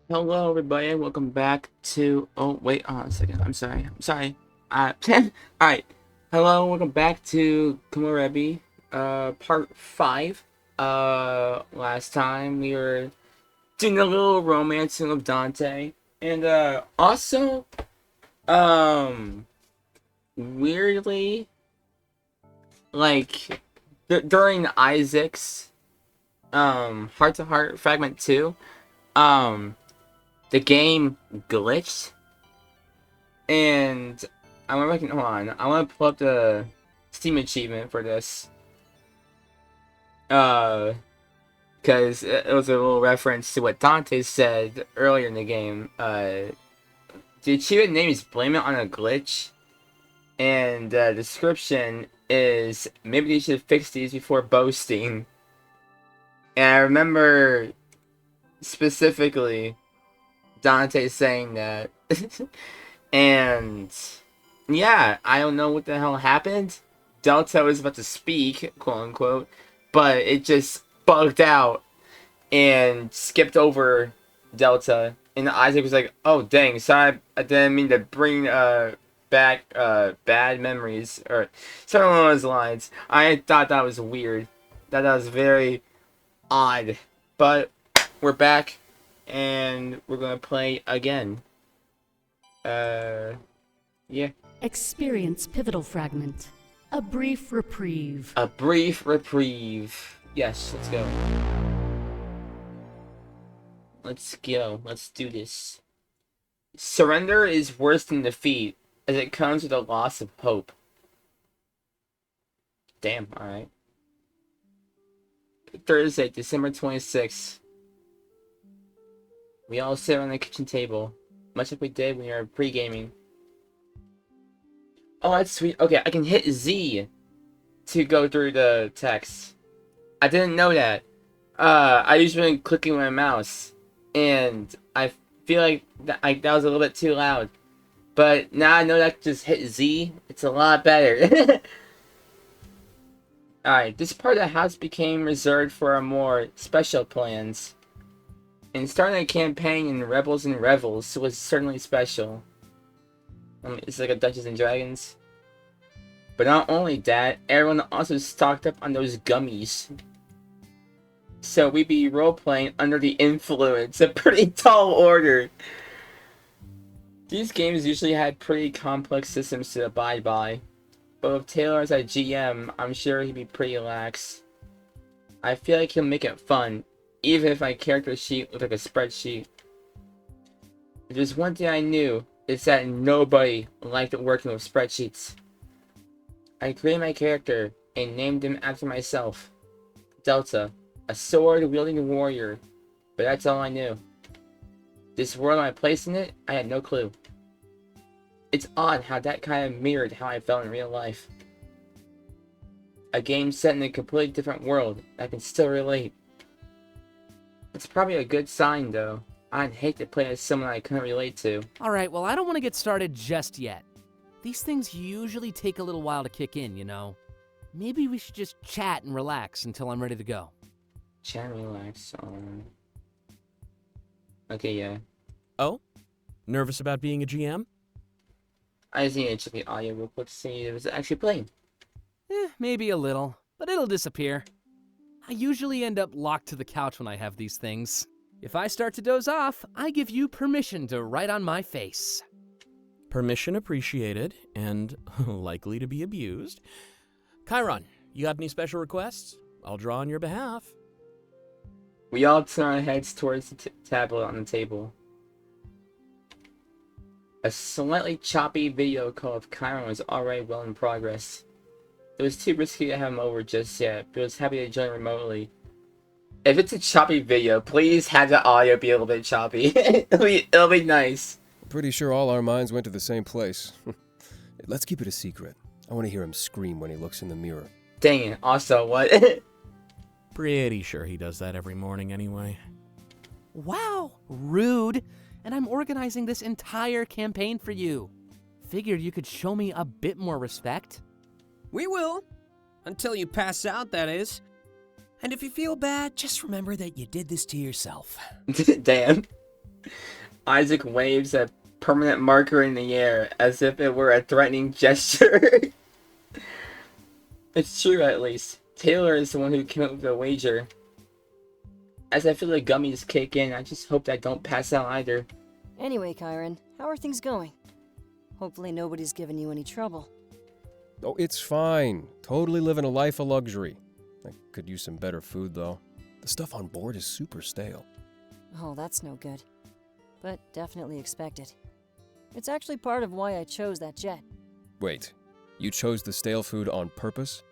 Hello, everybody, and welcome back to. Oh, wait, hold on a second. I'm sorry. Alright. Hello, welcome back to Komorebi, part 5. Last time we were doing a little romancing of Dante, and, also, um, weirdly, like, during Isaac's, Heart to Heart Fragment 2, um, the game glitched, and I wonder if I can hold on. I want to pull up the Steam achievement for this, because it was a little reference to what Dante said earlier in the game. The achievement name is "Blame It on a Glitch," and the description is maybe they should fix these before boasting. And I remember specifically Dante saying that. And yeah, I don't know what the hell happened. Delta was about to speak, quote unquote, but it just bugged out and skipped over Delta. And Isaac was like, "Oh dang, sorry, I didn't mean to bring back bad memories," or something along those lines. I thought that was weird. That was very odd. But we're back, and we're gonna play again. Uh, yeah. Experience pivotal fragment. A brief reprieve. A brief reprieve. Yes, let's go. Let's go. Let's do this. Surrender is worse than defeat, as it comes with a loss of hope. Damn, alright. Thursday, December 26th. We all sit around the kitchen table, much like we did when we were pre-gaming. Oh, that's sweet. Okay, I can hit Z to go through the text. I didn't know that. I usually been clicking my mouse, and I feel like that was a little bit too loud. But now I know that I can just hit Z. It's a lot better. Alright, this part of the house became reserved for our more special plans. And starting a campaign in Rebels and Revels was certainly special. It's like a Dungeons and Dragons. But not only that, everyone also stocked up on those gummies. So we'd be role-playing under the influence, a pretty tall order. These games usually had pretty complex systems to abide by. But with Taylor as a GM, I'm sure he'd be pretty lax. I feel like he'll make it fun, even if my character sheet looked like a spreadsheet. If there's one thing I knew, it's that nobody liked working with spreadsheets. I created my character and named him after myself. Delta, a sword-wielding warrior, but that's all I knew. This world I placed in it, I had no clue. It's odd how that kind of mirrored how I felt in real life. A game set in a completely different world, I can still relate. It's probably a good sign, though. I'd hate to play as someone I couldn't relate to. Alright, well, I don't want to get started just yet. These things usually take a little while to kick in, you know? Maybe we should just chat and relax until I'm ready to go. Chat and relax. Okay, yeah. Oh? Nervous about being a GM? I just need to check the audio real quick to see if it was actually playing. Maybe a little, but it'll disappear. I usually end up locked to the couch when I have these things. If I start to doze off, I give you permission to write on my face. Permission appreciated, and likely to be abused. Kyron, you got any special requests? I'll draw on your behalf. We all turn our heads towards the tablet on the table. A slightly choppy video call of Kyron was already well in progress. It was too risky to have him over just yet, but I was happy to join remotely. If it's a choppy video, please have the audio be a little bit choppy. it'll be nice. Pretty sure all our minds went to the same place. Let's keep it a secret. I want to hear him scream when he looks in the mirror. Dang it. Also, what? Pretty sure he does that every morning anyway. Wow, rude. And I'm organizing this entire campaign for you. Figured you could show me a bit more respect. We will. Until you pass out, that is. And if you feel bad, just remember that you did this to yourself. Damn. Isaac waves a permanent marker in the air as if it were a threatening gesture. It's true, at least. Taylor is the one who came up with the wager. As I feel the gummies kick in, I just hope that I don't pass out either. Anyway, Kyron, how are things going? Hopefully nobody's given you any trouble. Oh, it's fine. Totally living a life of luxury. I could use some better food, though. The stuff on board is super stale. Oh, that's no good. But definitely expected. It's actually part of why I chose that jet. Wait, you chose the stale food on purpose?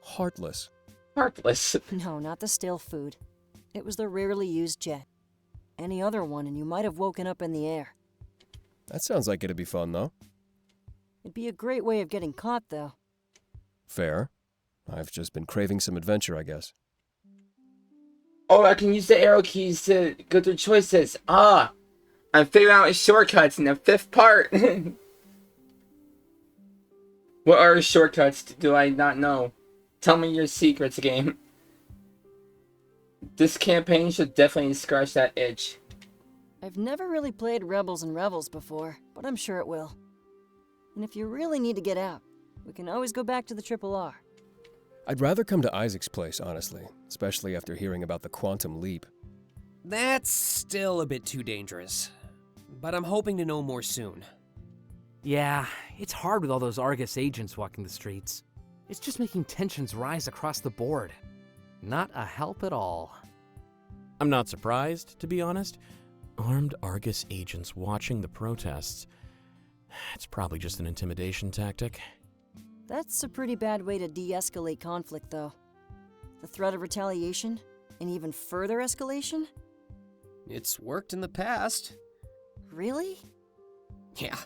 Heartless. Heartless. No, not the stale food. It was the rarely used jet. Any other one and you might have woken up in the air. That sounds like it'd be fun, though. It'd be a great way of getting caught, though. Fair. I've just been craving some adventure, I guess. Oh, I can use the arrow keys to go through choices. Ah! I'm figuring out shortcuts in the 5th part. What are shortcuts do I not know? Tell me your secrets, game. This campaign should definitely scratch that itch. I've never really played Rebels and Revels before, but I'm sure it will. And if you really need to get out, we can always go back to the Triple R. I'd rather come to Isaac's place, honestly, especially after hearing about the quantum leap. That's still a bit too dangerous. But I'm hoping to know more soon. Yeah, it's hard with all those Argus agents walking the streets. It's just making tensions rise across the board. Not a help at all. I'm not surprised, to be honest. Armed Argus agents watching the protests. It's probably just an intimidation tactic. That's a pretty bad way to de-escalate conflict, though. The threat of retaliation, and even further escalation? It's worked in the past. Really? Yeah.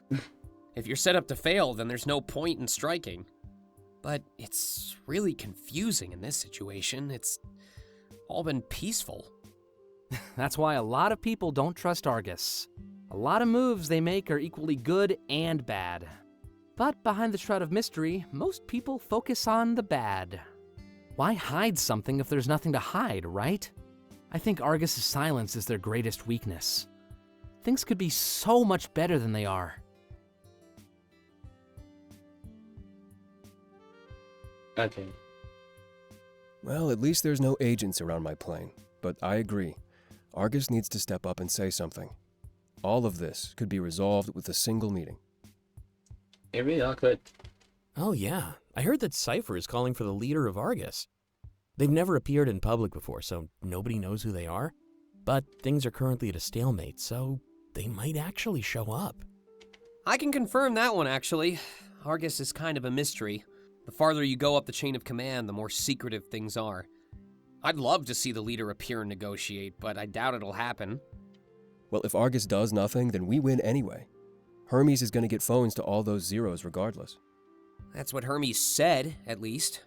If you're set up to fail, then there's no point in striking. But it's really confusing in this situation. It's all been peaceful. That's why a lot of people don't trust Argus. A lot of moves they make are equally good and bad. But behind the shroud of mystery, most people focus on the bad. Why hide something if there's nothing to hide, right? I think Argus's silence is their greatest weakness. Things could be so much better than they are. Okay. Well, at least there's no agents around my plane. But I agree. Argus needs to step up and say something. All of this could be resolved with a single meeting. It really all could. Oh yeah, I heard that Cypher is calling for the leader of Argus. They've never appeared in public before, so nobody knows who they are. But things are currently at a stalemate, so they might actually show up. I can confirm that one, actually. Argus is kind of a mystery. The farther you go up the chain of command, the more secretive things are. I'd love to see the leader appear and negotiate, but I doubt it'll happen. Well, if Argus does nothing, then we win anyway. Hermes is going to get phones to all those zeros regardless. That's what Hermes said, at least.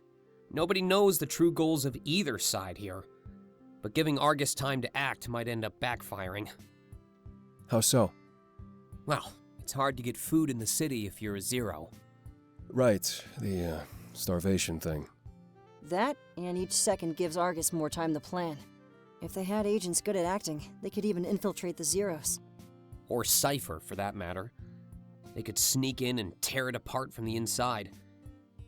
Nobody knows the true goals of either side here. But giving Argus time to act might end up backfiring. How so? Well, it's hard to get food in the city if you're a zero. Right, the starvation thing. That, and each second gives Argus more time to plan. If they had agents good at acting, they could even infiltrate the Zeros. Or Cypher, for that matter. They could sneak in and tear it apart from the inside.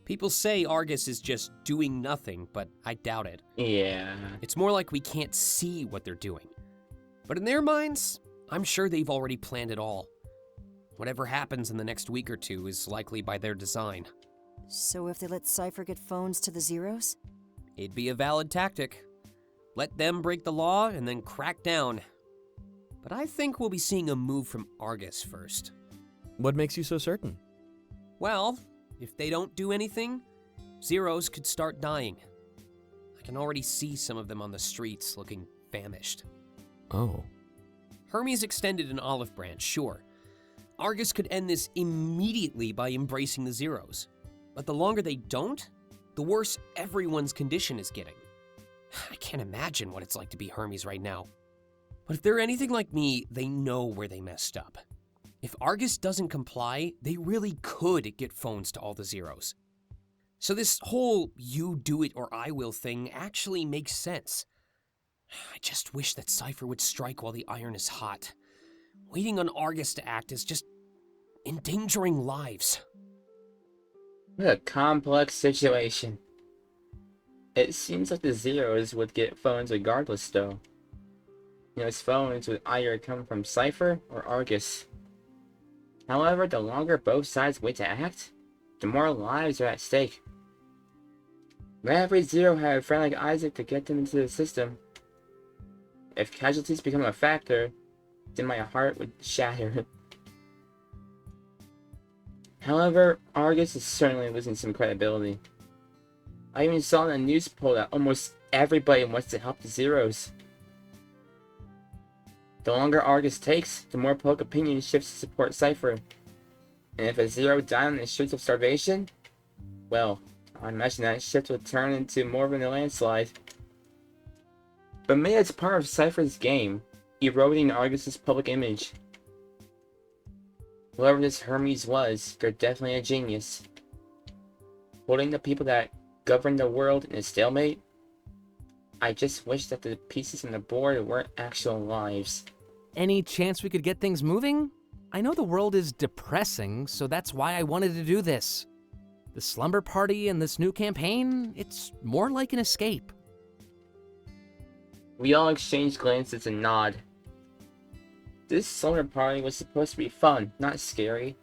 People say Argus is just doing nothing, but I doubt it. Yeah. It's more like we can't see what they're doing. But in their minds, I'm sure they've already planned it all. Whatever happens in the next week or two is likely by their design. So if they let Cypher get phones to the Zeros? It'd be a valid tactic. Let them break the law and then crack down. But I think we'll be seeing a move from Argus first. What makes you so certain? Well, if they don't do anything, Zeros could start dying. I can already see some of them on the streets looking famished. Oh. Hermes extended an olive branch, sure. Argus could end this immediately by embracing the Zeros. But the longer they don't, the worse everyone's condition is getting. I can't imagine what it's like to be Hermes right now. But if they're anything like me, they know where they messed up. If Argus doesn't comply, they really could get phones to all the Zeros. So this whole you do it or I will thing actually makes sense. I just wish that Cypher would strike while the iron is hot. Waiting on Argus to act is just endangering lives. What a complex situation. It seems like the Zeros would get phones regardless, though. Those phones would either come from Cypher or Argus. However, the longer both sides wait to act, the more lives are at stake. Let every Zero have a friend like Isaac to get them into the system. If casualties become a factor, then my heart would shatter. However, Argus is certainly losing some credibility. I even saw in a news poll that almost everybody wants to help the Zeros. The longer Argus takes, the more public opinion shifts to support Cypher. And if a Zero died on the streets of starvation, well, I imagine that shift would turn into more of a landslide. But maybe it's part of Cypher's game, eroding Argus's public image. Whoever this Hermes was, they're definitely a genius. Holding the people that govern the world in a stalemate? I just wish that the pieces on the board weren't actual lives. Any chance we could get things moving? I know the world is depressing, so that's why I wanted to do this. The slumber party and this new campaign, it's more like an escape. We all exchanged glances and nod. This slumber party was supposed to be fun, not scary.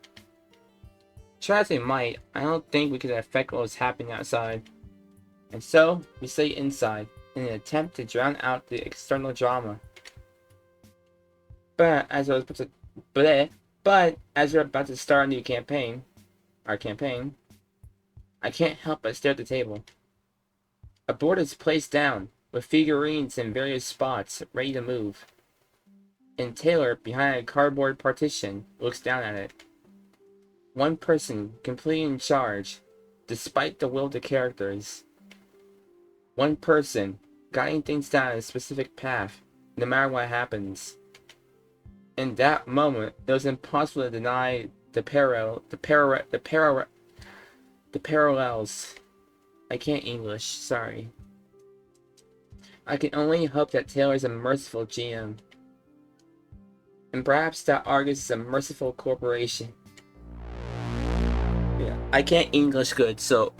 Try as we might, I don't think we could affect what was happening outside. And so, we stay inside, in an attempt to drown out the external drama. But as we're about to start a new campaign, I can't help but stare at the table. A board is placed down, with figurines in various spots, ready to move. And Taylor, behind a cardboard partition, looks down at it. One person, completely in charge, despite the will of the characters. One person, guiding things down a specific path, no matter what happens. In that moment, it was impossible to deny the parallels. I can't English, sorry. I can only hope that Taylor is a merciful GM. And perhaps that Argus is a merciful corporation. Yeah, I can't English good, so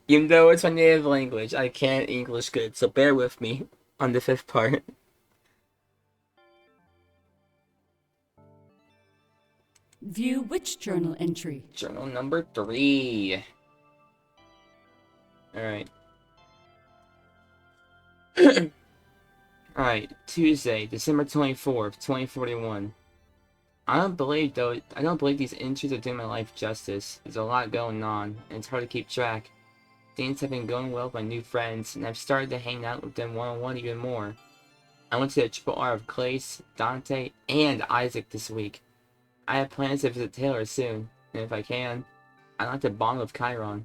even though it's my native language, I can't English good, so bear with me on the fifth part. View which journal entry? Journal number 3. Alright. Alright, Tuesday, December 24th, 2041. I don't believe these entries are doing my life justice. There's a lot going on, and it's hard to keep track. Things have been going well with my new friends, and I've started to hang out with them one-on-one even more. I went to the Triple R of Klace, Dante, and Isaac this week. I have plans to visit Taylor soon, and if I can, I'd like to bond with Kyron.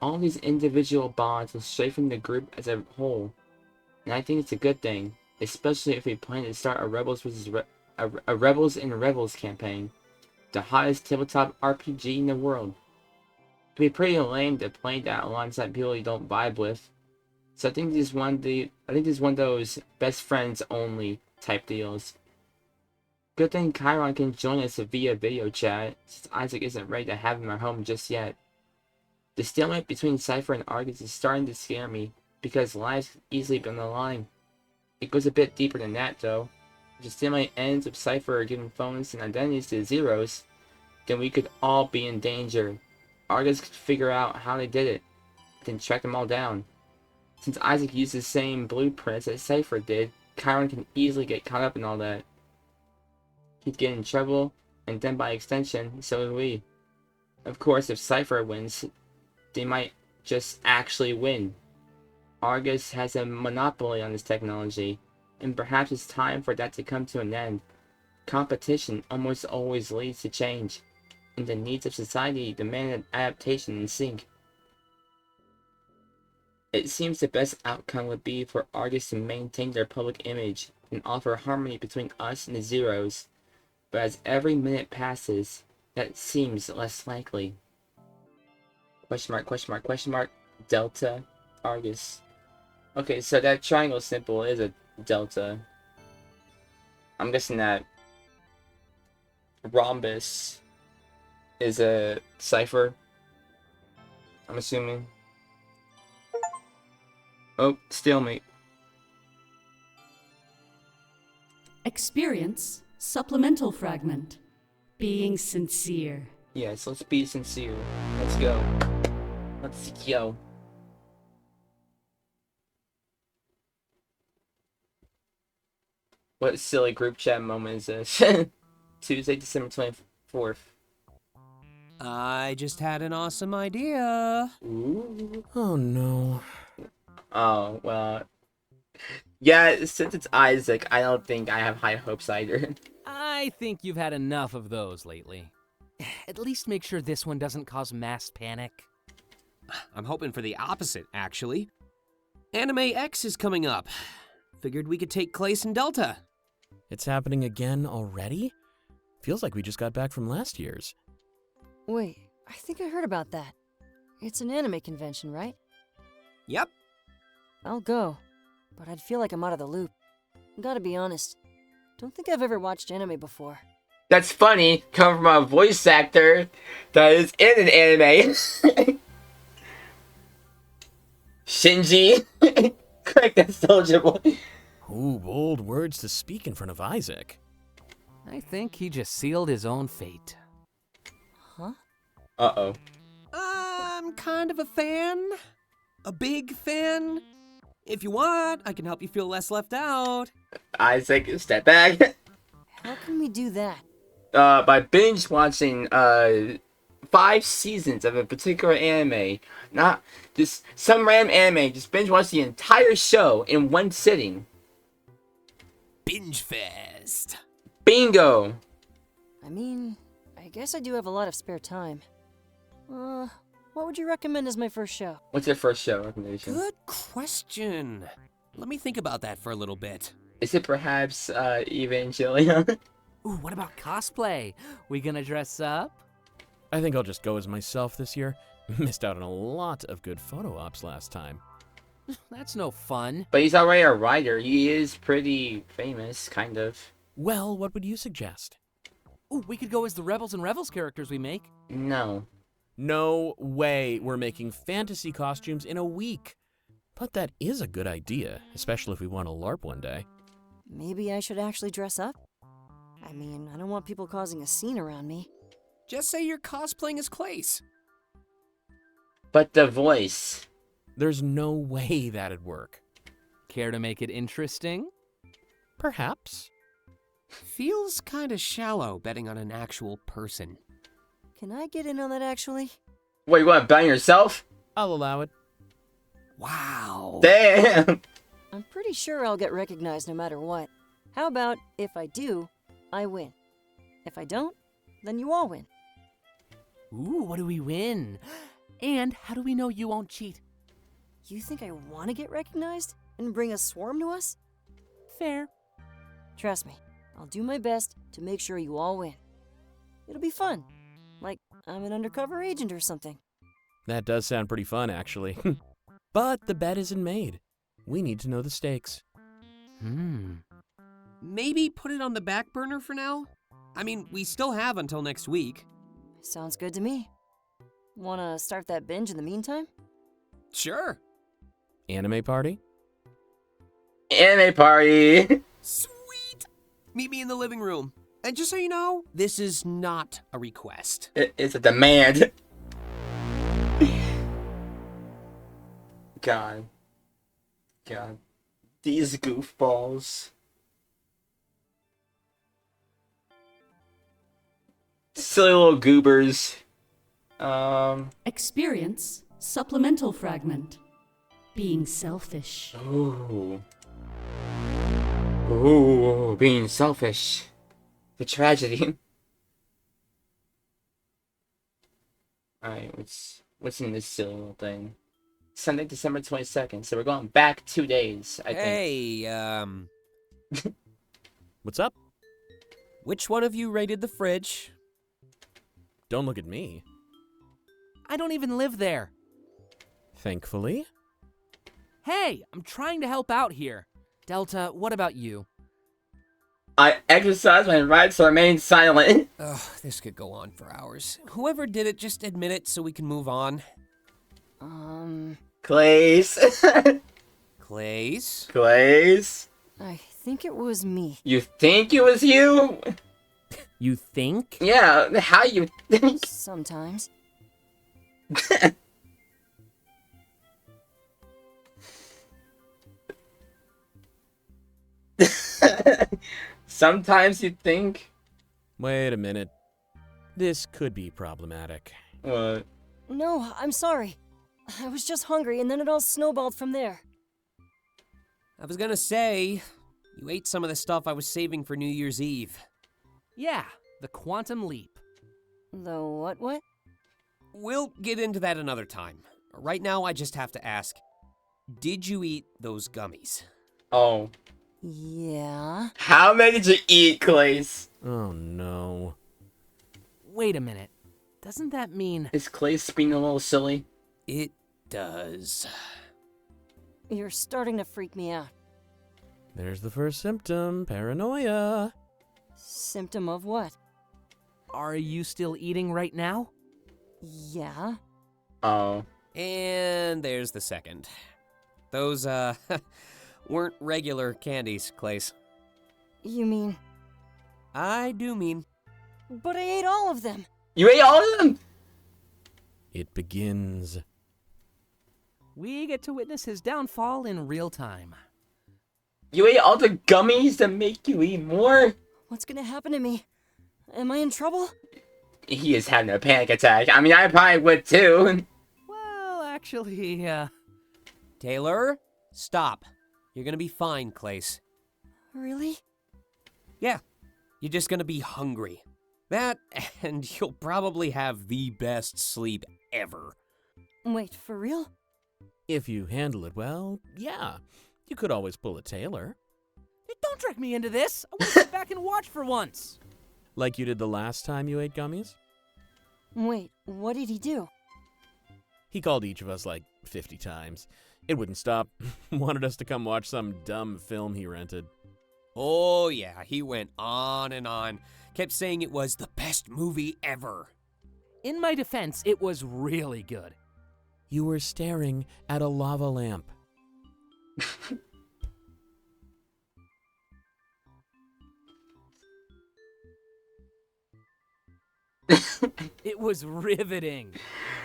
All these individual bonds will strengthen the group as a whole, and I think it's a good thing, especially if we plan to start a Rebels in Rebels campaign, the hottest tabletop RPG in the world. It'd be pretty lame to play that alongside people you don't vibe with, so I think this is one of those best friends only type deals. Good thing Kyron can join us via video chat, since Isaac isn't ready to have him at home just yet. The stalemate between Cypher and Argus is starting to scare me, because lives can easily be on the line. It goes a bit deeper than that, though. If the stalemate ends with Cypher giving phones and identities to the Zeros, then we could all be in danger. Argus could figure out how they did it, then track them all down. Since Isaac used the same blueprints that Cypher did, Kyron can easily get caught up in all that. He'd get in trouble, and then by extension, so would we. Of course, if Cypher wins, they might just actually win. Argus has a monopoly on this technology, and perhaps it's time for that to come to an end. Competition almost always leads to change, and the needs of society demand an adaptation in sync. It seems the best outcome would be for Argus to maintain their public image and offer harmony between us and the Zeros. But as every minute passes, that seems less likely. Question mark, question mark, question mark, Delta, Argus. Okay, so that triangle symbol is a delta. I'm guessing that rhombus is a cipher. I'm assuming. Oh, stalemate. Experience supplemental fragment. Being sincere. Yes, let's be sincere. Let's go. Let's go. What silly group chat moment is this? Tuesday, December 24th. I just had an awesome idea. Ooh. Oh no. Oh, well. Yeah, since it's Isaac, I don't think I have high hopes either. I think you've had enough of those lately. At least make sure this one doesn't cause mass panic. I'm hoping for the opposite, actually. Anime X is coming up. Figured we could take Klace and Delta. It's happening again already? Feels like we just got back from last year's. Wait, I think I heard about that. It's an anime convention, right? Yep. I'll go, but I'd feel like I'm out of the loop. Gotta be honest, don't think I've ever watched anime before. That's funny, coming from a voice actor that is in an anime. Shinji. Correct that, Soldier Boy. Ooh, bold words to speak in front of Isaac. I think he just sealed his own fate. Huh? Uh-oh. I'm kind of a fan. A big fan. If you want, I can help you feel less left out. Isaac, step back. How can we do that? By binge watching 5 seasons of a particular anime. Not just some random anime, just binge watch the entire show in one sitting. Binge Fest. Bingo! I mean, I guess I do have a lot of spare time. What would you recommend as my first show? What's your first show recommendation? Good question. Let me think about that for a little bit. Is it perhaps Evangelion? Ooh, what about cosplay? We gonna dress up? I think I'll just go as myself this year. Missed out on a lot of good photo ops last time. That's no fun. But he's already a writer. He is pretty famous, kind of. Well, what would you suggest? Ooh, we could go as the Rebels and Revels characters we make. No. No way we're making fantasy costumes in a week. But that is a good idea, especially if we want to LARP one day. Maybe I should actually dress up? I mean, I don't want people causing a scene around me. Just say you're cosplaying as Klace. But the voice. There's no way that'd work. Care to make it interesting? Perhaps. Feels kinda shallow betting on an actual person. Can I get in on that actually? What, you want to bang yourself? I'll allow it. Wow. Damn! I'm pretty sure I'll get recognized no matter what. How about, if I do, I win. If I don't, then you all win. Ooh, what do we win? And how do we know you won't cheat? You think I want to get recognized and bring a swarm to us? Fair. Trust me, I'll do my best to make sure you all win. It'll be fun. Like I'm an undercover agent or something. That does sound pretty fun, actually. But the bet isn't made. We need to know the stakes. Maybe put it on the back burner for now? I mean, we still have until next week. Sounds good to me. Wanna start that binge in the meantime? Sure. Anime party? Anime party! Sweet! Meet me in the living room. And just so you know, this is not a request. It's a demand. God. These goofballs. Silly little goobers. Experience supplemental fragment. Being selfish. Ooh. Ooh, being selfish. The tragedy. Alright, what's in this silly little thing? Sunday, December 22nd, so we're going back 2 days, I think. Hey, What's up? which one of you raided the fridge? Don't look at me. I don't even live there. Thankfully. Hey, I'm trying to help out here. Delta, what about you? I exercise my right to remain silent. Ugh, this could go on for hours. Whoever did it, just admit it so we can move on. Klace. Klace? Klace. I think it was me. You think it was you? You think? Yeah, how you think? Sometimes. Sometimes you think. Wait a minute. This could be problematic. What? No, I'm sorry. I was just hungry and then it all snowballed from there. I was gonna say, you ate some of the stuff I was saving for New Year's Eve. Yeah, the quantum leap. The what? We'll get into that another time. Right now, I just have to ask, did you eat those gummies? Oh. Yeah. How many did you eat, Klace? Oh no. Wait a minute. Doesn't that mean... Is Klace being a little silly? It does. You're starting to freak me out. There's the first symptom, paranoia. Symptom of what? Are you still eating right now? Yeah. Oh. And there's the second. Those, weren't regular candies, Klace. You mean... I do mean. But I ate all of them! You ate all of them? It begins. We get to witness his downfall in real time. You ate all the gummies that make you eat more? What's gonna happen to me? Am I in trouble? He is having a panic attack. I mean, I probably would too. Well, actually, Taylor, stop. You're gonna be fine, Klace. Really? Yeah, you're just gonna be hungry. That, and you'll probably have the best sleep ever. Wait, for real? If you handle it well, yeah. You could always pull a Taylor. hey, don't drag me into this. I want to sit back and watch for once. Like you did the last time you ate gummies? Wait, what did he do? He called each of us like 50 times. It wouldn't stop. Wanted us to come watch some dumb film he rented. Oh yeah, he went on and on. Kept saying it was the best movie ever. In my defense, it was really good. You were staring at a lava lamp. It was riveting.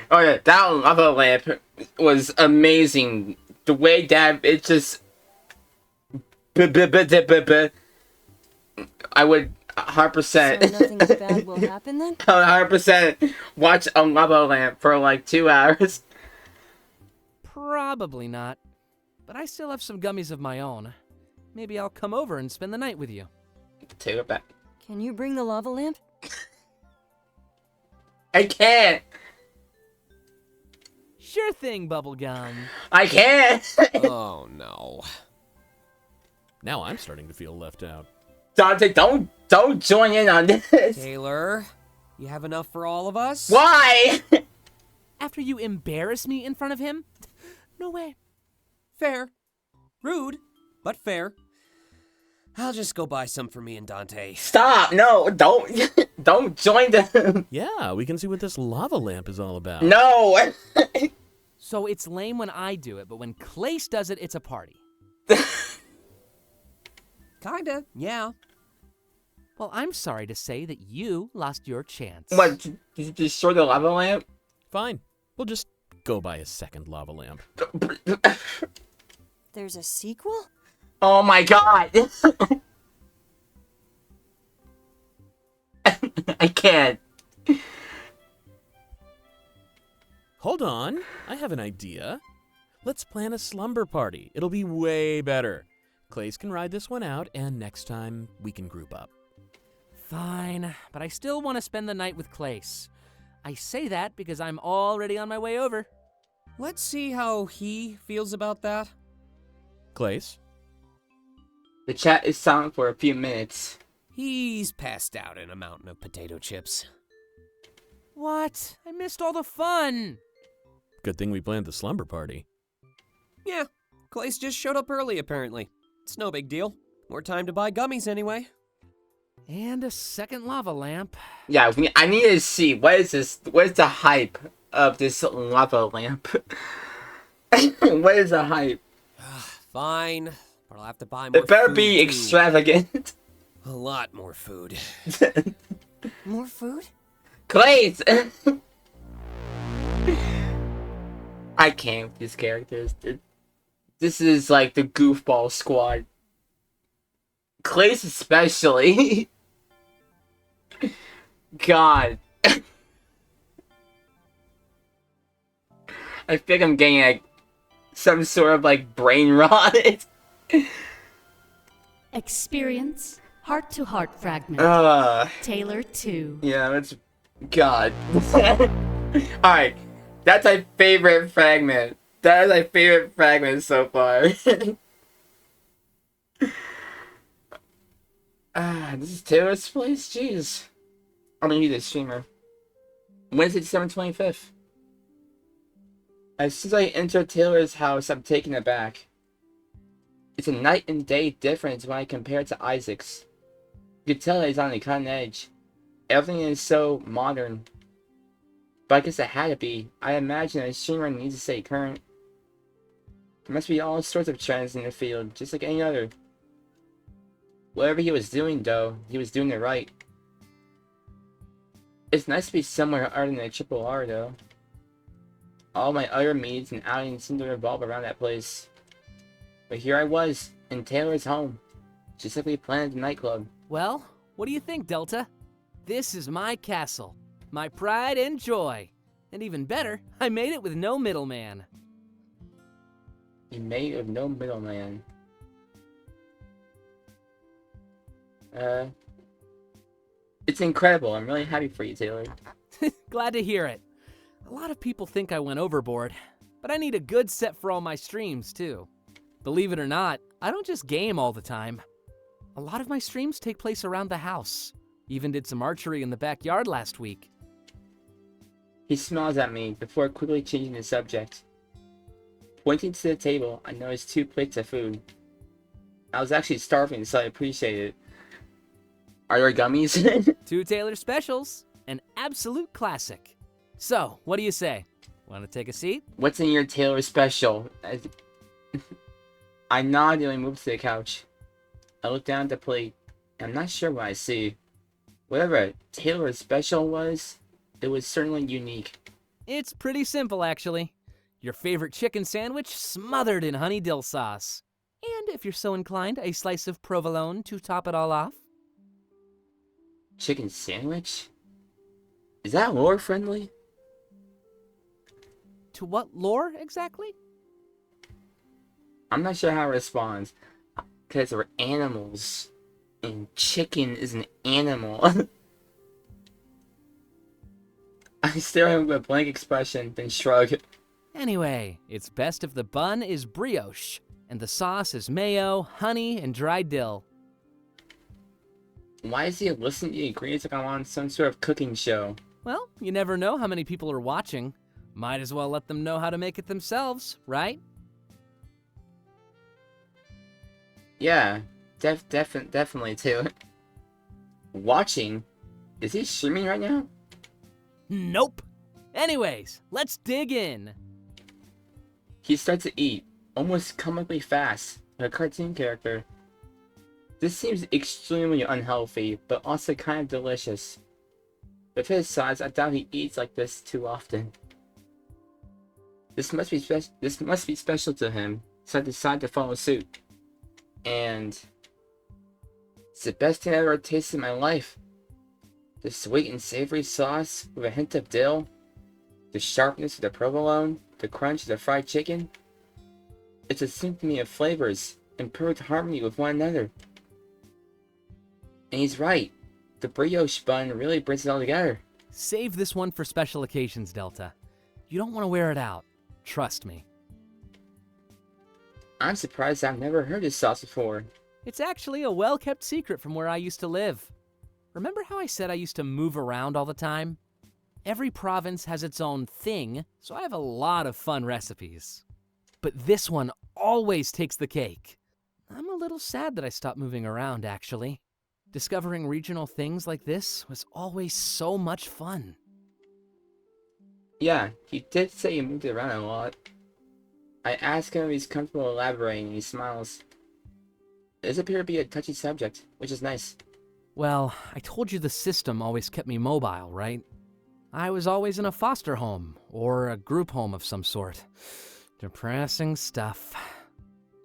Oh yeah, that lava lamp was amazing. The way that it just... I would 100%... So nothing bad will happen then? 100% watch a lava lamp for like 2 hours. Probably not. But I still have some gummies of my own. Maybe I'll come over and spend the night with you. Take it back. Can you bring the lava lamp? I can't! Sure thing, Bubblegum. I can't! Oh no. Now I'm starting to feel left out. Dante, don't join in on this! Taylor, you have enough for all of us? Why? After you embarrass me in front of him? No way. Fair. Rude, but fair. I'll just go buy some for me and Dante. Stop! No, don't join them! Yeah, we can see what this lava lamp is all about. No! So it's lame when I do it, but when Klace does it, it's a party. Kinda, yeah. Well, I'm sorry to say that you lost your chance. What, did you destroy the lava lamp? Fine. We'll just go buy a second lava lamp. There's a sequel? Oh my god! I can't. Hold on. I have an idea. Let's plan a slumber party. It'll be way better. Klace can ride this one out, and next time we can group up. Fine, but I still want to spend the night with Klace. I say that because I'm already on my way over. Let's see how he feels about that. Klace? The chat is silent for a few minutes. He's passed out in a mountain of potato chips. What? I missed all the fun. Good thing we planned the slumber party. Yeah, Klace just showed up early apparently. It's no big deal. More time to buy gummies anyway. And a second lava lamp. Yeah, I need to see what is this. What is the hype of this lava lamp? What is the hype? Fine, but I'll have to buy more It better food, be too. extravagant. A lot more food. More food? Klace! I can't with these characters. This is like the goofball squad. Klace especially. God. I think I'm getting like some sort of like brain rot. Experience heart-to-heart fragment. Taylor 2. Yeah, that's... God. Alright. That's my favorite fragment. That is my favorite fragment so far. This is Taylor's place? Jeez. I'm gonna need this streamer. Wednesday, December 25th. As soon as I enter Taylor's house, I'm taken aback. It's a night and day difference when I compare it to Isaac's. You can tell he's on the cutting edge. Everything is so modern. But I guess it had to be. I imagine a streamer needs to stay current. There must be all sorts of trends in the field, just like any other. Whatever he was doing, though, he was doing it right. It's nice to be somewhere other than a triple R, though. All my other meets and outings seem to revolve around that place. But here I was, in Taylor's home, just like we planned at the nightclub. Well, what do you think, Delta? This is my castle, my pride and joy. And even better, I made it with no middleman. You made it with no middleman. It's incredible. I'm really happy for you, Taylor. Glad to hear it. A lot of people think I went overboard, but I need a good set for all my streams, too. Believe it or not, I don't just game all the time. A lot of my streams take place around the house. Even did some archery in the backyard last week. He smiles at me before quickly changing the subject. Pointing to the table, I noticed 2 plates of food. I was actually starving, so I appreciate it. Are there gummies? 2 Taylor specials, an absolute classic. So, what do you say? Want to take a seat? What's in your Taylor special? I nod and I move to the couch. I look down at the plate. I'm not sure what I see. Whatever Taylor special was, it was certainly unique. It's pretty simple, actually. Your favorite chicken sandwich smothered in honey dill sauce. And if you're so inclined, a slice of provolone to top it all off. Chicken sandwich? Is that lore friendly? To what lore, exactly? I'm not sure how it responds. Because we're animals. And chicken is an animal. I stare at him with a blank expression, then shrug. Anyway, it's best if the bun is brioche, and the sauce is mayo, honey, and dried dill. Why is he listening to the ingredients like I'm on some sort of cooking show? Well, you never know how many people are watching. Might as well let them know how to make it themselves, right? Yeah, definitely too. Watching? Is he streaming right now? Nope. Anyways, let's dig in. He starts to eat, almost comically fast, like a cartoon character. This seems extremely unhealthy, but also kind of delicious. With his size, I doubt he eats like this too often. This must be special to him, so I decide to follow suit. And it's the best thing I've ever tasted in my life. The sweet and savory sauce with a hint of dill, the sharpness of the provolone, the crunch of the fried chicken. It's a symphony of flavors in perfect harmony with one another. And he's right. The brioche bun really brings it all together. Save this one for special occasions, Delta. You don't want to wear it out. Trust me. I'm surprised I've never heard this sauce before. It's actually a well-kept secret from where I used to live. Remember how I said I used to move around all the time? Every province has its own thing, so I have a lot of fun recipes. But this one always takes the cake. I'm a little sad that I stopped moving around, actually. Discovering regional things like this was always so much fun. Yeah, he did say you moved around a lot. I asked him if he's comfortable elaborating, and he smiles. It does appear to be a touchy subject, which is nice. Well, I told you the system always kept me mobile, right? I was always in a foster home, or a group home of some sort. Depressing stuff.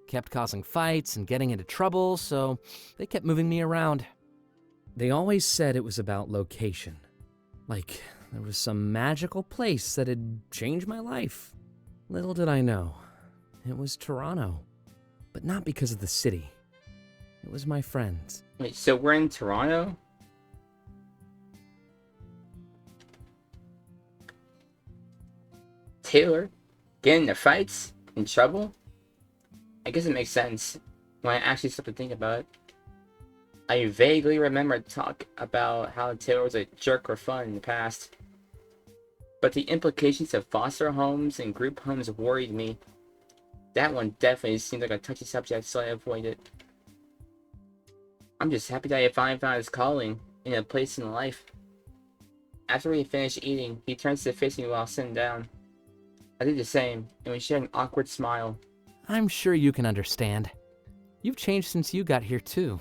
Kept causing fights and getting into trouble, so they kept moving me around. They always said it was about location. Like, there was some magical place that had changed my life. Little did I know, it was Toronto. But not because of the city. It was my friends. Wait, so we're in Toronto? Taylor? Getting into fights? In trouble? I guess it makes sense when I actually stop to think about it. I vaguely remember talk about how Taylor was a jerk for fun in the past. But the implications of foster homes and group homes worried me. That one definitely seemed like a touchy subject, so I avoided it. I'm just happy that I finally found his calling in a place in life. After we finished eating, he turns to face me while sitting down. I did the same, and we shared an awkward smile. I'm sure you can understand. You've changed since you got here, too.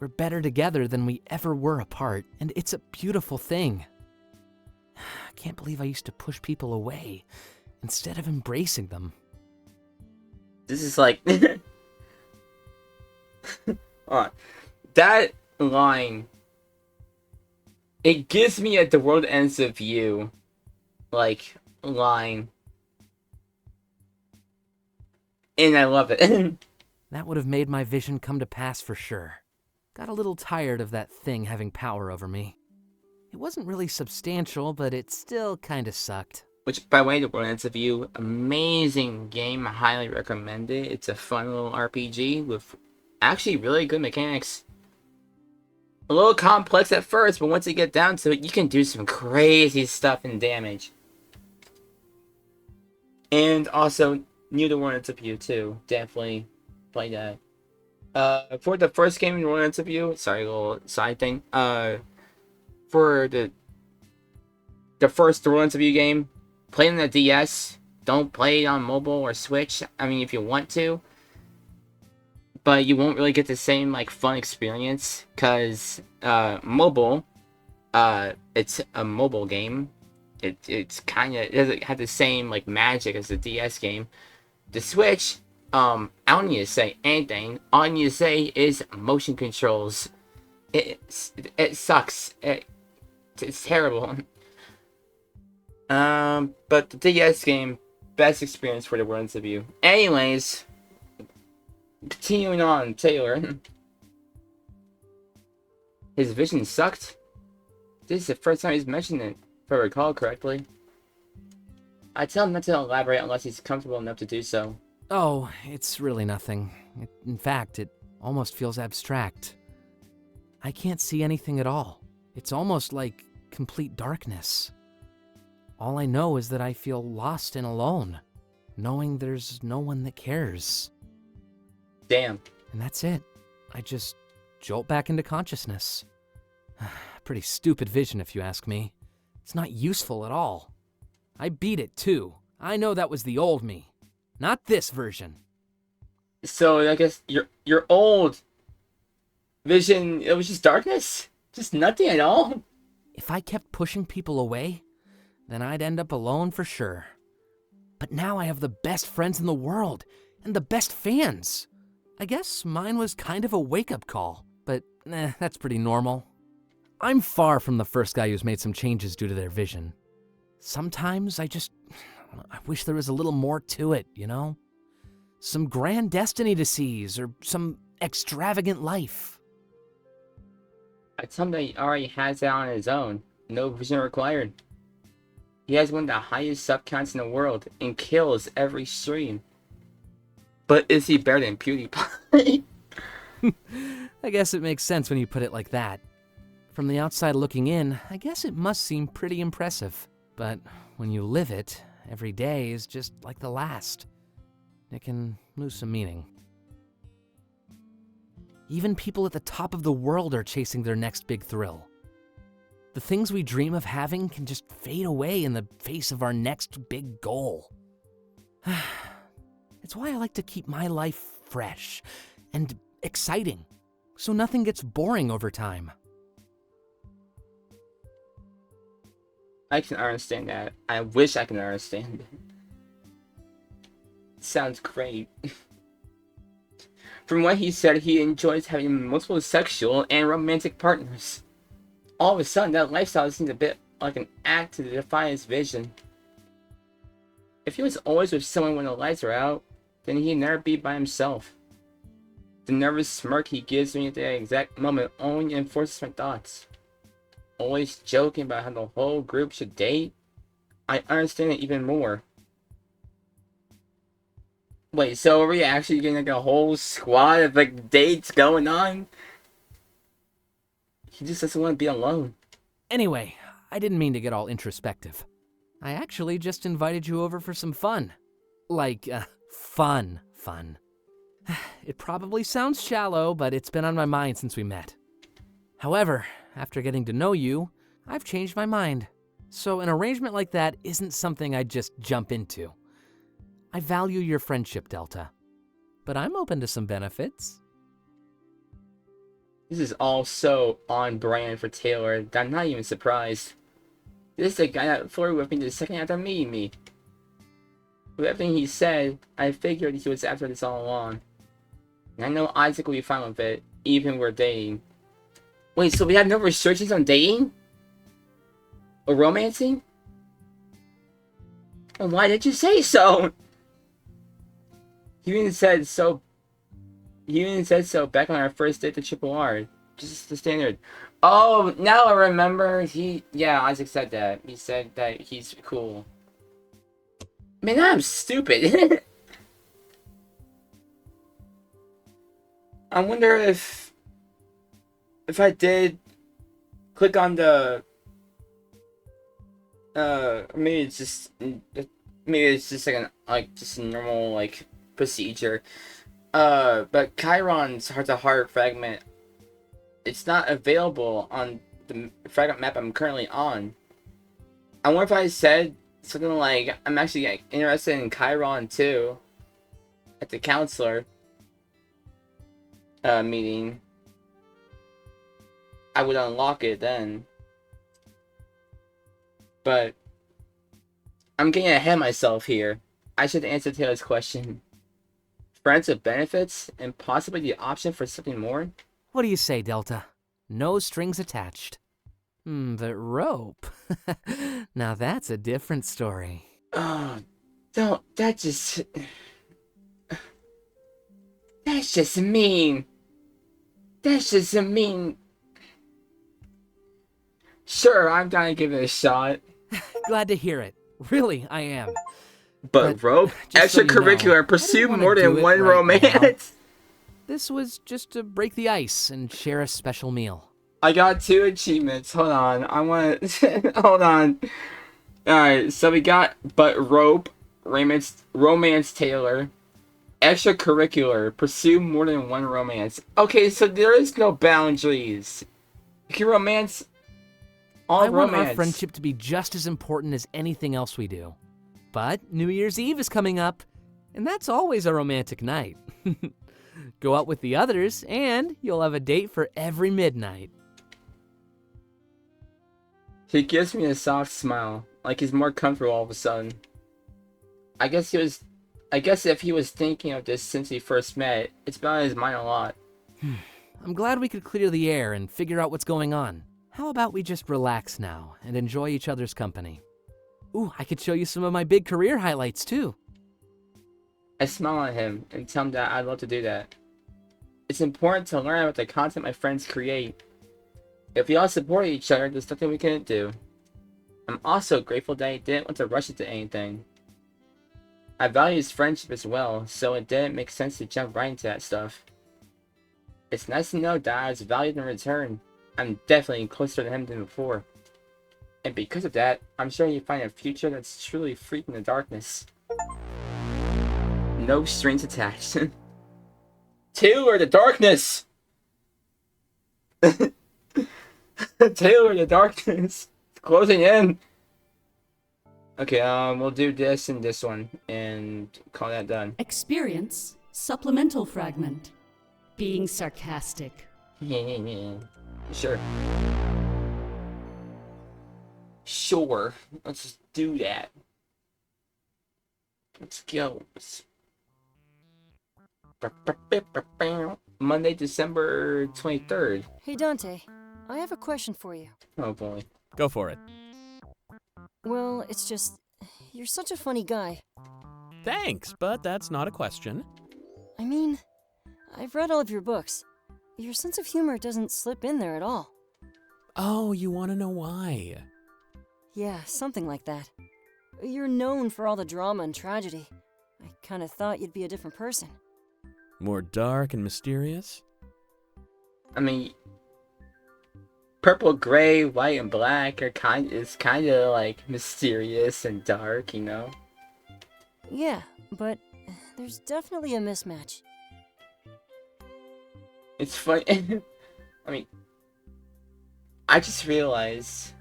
We're better together than we ever were apart, and it's a beautiful thing. I can't believe I used to push people away instead of embracing them. This is like... that line... It gives me a The World Ends of You, like, line. And I love it. That would have made my vision come to pass for sure. Got a little tired of that thing having power over me. It wasn't really substantial, but it still kinda sucked. Which, by the way, The World Ends of You, amazing game, highly recommend it. It's a fun little RPG with actually really good mechanics. A little complex at first, but once you get down to it, you can do some crazy stuff and damage. And also, New The World Ends of You too. Definitely play that. For the first game in The World Ends of You, sorry, a little side thing. For the first The World Ends of You game, play on the DS. Don't play it on mobile or Switch. I mean, if you want to. But you won't really get the same, like, fun experience. Because, mobile, it's a mobile game. It's kind of, it doesn't have the same, like, magic as the DS game. The Switch, I don't need to say anything. All I need to say is motion controls. It sucks. It's terrible. But the DS game, best experience for The World Ends of You. Anyways, continuing on, Taylor. His vision sucked? This is the first time he's mentioned it, if I recall correctly. I tell him not to elaborate unless he's comfortable enough to do so. Oh, it's really nothing. In fact, it almost feels abstract. I can't see anything at all. It's almost like complete darkness. All I know is that I feel lost and alone, knowing there's no one that cares. Damn. And that's it. I just jolt back into consciousness. Pretty stupid vision, if you ask me. It's not useful at all. I beat it, too. I know that was the old me. Not this version. So, I guess your old vision, it was just darkness? Just nothing at all? If I kept pushing people away, then I'd end up alone for sure. But now I have the best friends in the world, and the best fans. I guess mine was kind of a wake-up call, but that's pretty normal. I'm far from the first guy who's made some changes due to their vision. Sometimes I wish there was a little more to it, you know? Some grand destiny to seize, or some extravagant life. I tell him that he already has that on his own. No vision required. He has one of the highest sub counts in the world, and kills every stream. But is he better than PewDiePie? I guess it makes sense when you put it like that. From the outside looking in, I guess it must seem pretty impressive. But when you live it, every day is just like the last. It can lose some meaning. Even people at the top of the world are chasing their next big thrill. The things we dream of having can just fade away in the face of our next big goal. It's why I like to keep my life fresh and exciting, so nothing gets boring over time. I can understand that. I wish I could understand it. Sounds great. From what he said, he enjoys having multiple sexual and romantic partners. All of a sudden, that lifestyle seems a bit like an act to defy his vision. If he was always with someone when the lights are out, then he'd never be by himself. The nervous smirk he gives me at the exact moment only enforces my thoughts. Always joking about how the whole group should date? I understand it even more. Wait, so are we actually getting like a whole squad of like dates going on? He just doesn't want to be alone. Anyway, I didn't mean to get all introspective. I actually just invited you over for some fun. Like, fun. It probably sounds shallow, but it's been on my mind since we met. However, after getting to know you, I've changed my mind. So an arrangement like that isn't something I'd just jump into. I value your friendship, Delta. But I'm open to some benefits. This is all so on brand for Taylor that I'm not even surprised. This is the guy that flirted with me the second after meeting me. With everything he said, I figured he was after this all along. And I know Isaac will be fine with it, even if we're dating. Wait, so we have no restrictions on dating? Or romancing? And why did you say so? He even said so back on our first date to Triple R. Just the standard. Oh, now I remember. Isaac said that. He said that he's cool. Man, I'm stupid. I wonder if I did click on the maybe it's just like just a normal like procedure. But Kyron's heart-to-heart fragment, it's not available on the fragment map I'm currently on. I wonder if I said something like, I'm actually like, interested in Kyron too, at the counselor meeting, I would unlock it then. But I'm getting ahead of myself here. I should answer Taylor's question. Friends with benefits and possibly the option for something more? What do you say, Delta? No strings attached. But rope? Now that's a different story. Oh, don't, that's just mean. That's just mean. Sure, I'm gonna give it a shot. Glad to hear it. Really, I am. But rope? Extracurricular, So you know, pursue more than one romance? Now. This was just to break the ice and share a special meal. I got 2 achievements. Hold on. I want to... Hold on. Alright, so we got but rope, romance Taylor, extracurricular, pursue more than one romance. Okay, so there is no boundaries. You can romance all I romance. want our friendship to be just as important as anything else we do. But New Year's Eve is coming up, and that's always a romantic night. Go out with the others, and you'll have a date for every midnight. He gives me a soft smile, like he's more comfortable all of a sudden. I guess if he was thinking of this since he first met, it's been on his mind a lot. I'm glad we could clear the air and figure out what's going on. How about we just relax now and enjoy each other's company? Ooh, I could show you some of my big career highlights too. I smile at him and tell him that I'd love to do that. It's important to learn about the content my friends create. If we all support each other, there's nothing we couldn't do. I'm also grateful that he didn't want to rush into anything. I value his friendship as well, so it didn't make sense to jump right into that stuff. It's nice to know that I was valued in return. I'm definitely closer to him than before. And because of that, I'm sure you find a future that's truly free from the darkness. No strings attached. 2 or the darkness! Taylor, the darkness. It's closing in. Okay, we'll do this and this one, and call that done. Experience supplemental fragment. Being sarcastic. Sure. Sure. Let's just do that. Let's go. Monday, December 23rd. Hey Dante, I have a question for you. Oh boy. Go for it. Well, it's just, you're such a funny guy. Thanks, but that's not a question. I mean, I've read all of your books. Your sense of humor doesn't slip in there at all. Oh, you want to know why? Yeah, something like that. You're known for all the drama and tragedy. I kind of thought you'd be a different person. More dark and mysterious? I mean, purple, gray, white, and black are kind of like mysterious and dark, you know? Yeah, but there's definitely a mismatch. It's funny. I mean, I just realized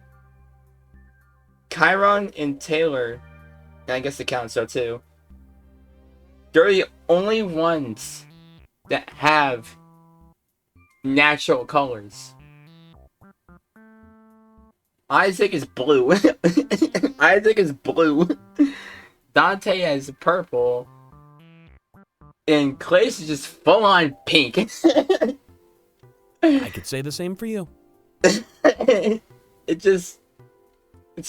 Kyron and Taylor, and I guess the Council too, they're the only ones that have natural colors. Isaac is blue. Isaac is blue. Dante has purple. And Klace is just full on pink. I could say the same for you. It's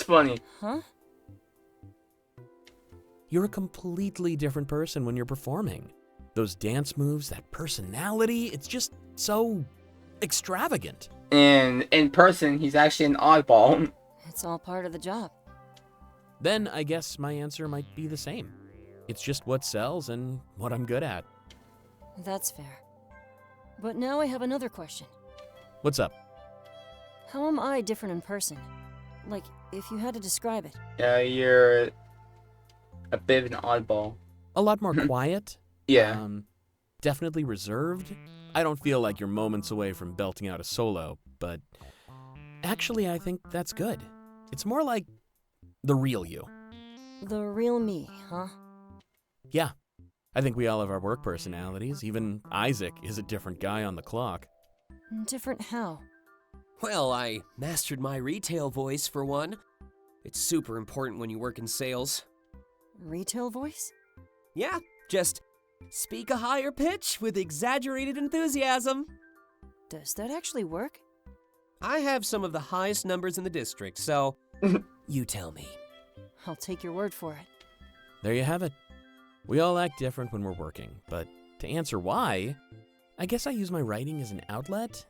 funny. Huh? You're a completely different person when you're performing. Those dance moves, that personality, it's just so extravagant. And in person, he's actually an oddball. It's all part of the job. Then I guess my answer might be the same. It's just what sells and what I'm good at. That's fair. But now I have another question. What's up? How am I different in person? Like, if you had to describe it. You're a bit of an oddball. A lot more quiet. Yeah. Definitely reserved. I don't feel like you're moments away from belting out a solo, but actually I think that's good. It's more like the real you. The real me, huh? Yeah. I think we all have our work personalities. Even Isaac is a different guy on the clock. Different how? Well, I mastered my retail voice for one. It's super important when you work in sales. Retail voice? Yeah, just speak a higher pitch with exaggerated enthusiasm. Does that actually work? I have some of the highest numbers in the district, so you tell me. I'll take your word for it. There you have it. We all act different when we're working, but to answer why, I guess I use my writing as an outlet.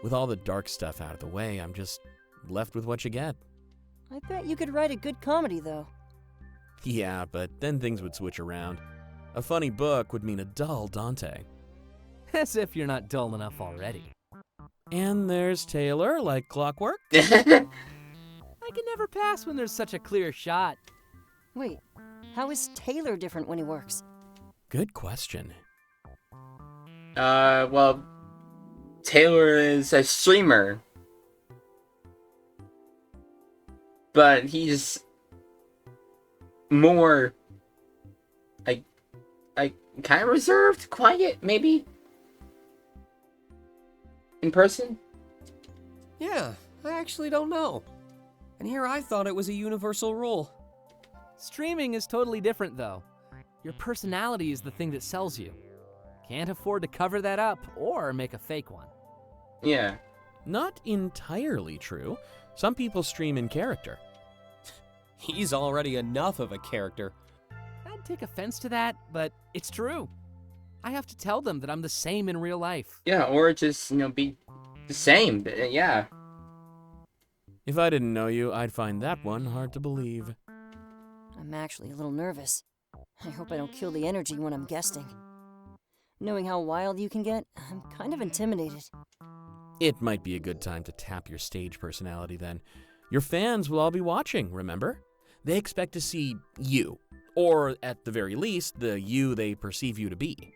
With all the dark stuff out of the way, I'm just left with what you get. I bet you could write a good comedy, though. Yeah, but then things would switch around. A funny book would mean a dull Dante. As if you're not dull enough already. And there's Taylor, like clockwork. I can never pass when there's such a clear shot. Wait, how is Taylor different when he works? Good question. Well, Taylor is a streamer. But he's more like kind of reserved, quiet, maybe? In person? Yeah, I actually don't know. And here I thought it was a universal rule. Streaming is totally different, though. Your personality is the thing that sells you. Can't afford to cover that up or make a fake one. Yeah. Not entirely true. Some people stream in character. He's already enough of a character. I'd take offense to that, but it's true. I have to tell them that I'm the same in real life. Yeah, or just, be the same. Yeah. If I didn't know you, I'd find that one hard to believe. I'm actually a little nervous. I hope I don't kill the energy when I'm guesting. Knowing how wild you can get, I'm kind of intimidated. It might be a good time to tap your stage personality then. Your fans will all be watching, remember? They expect to see you, or at the very least, the you they perceive you to be.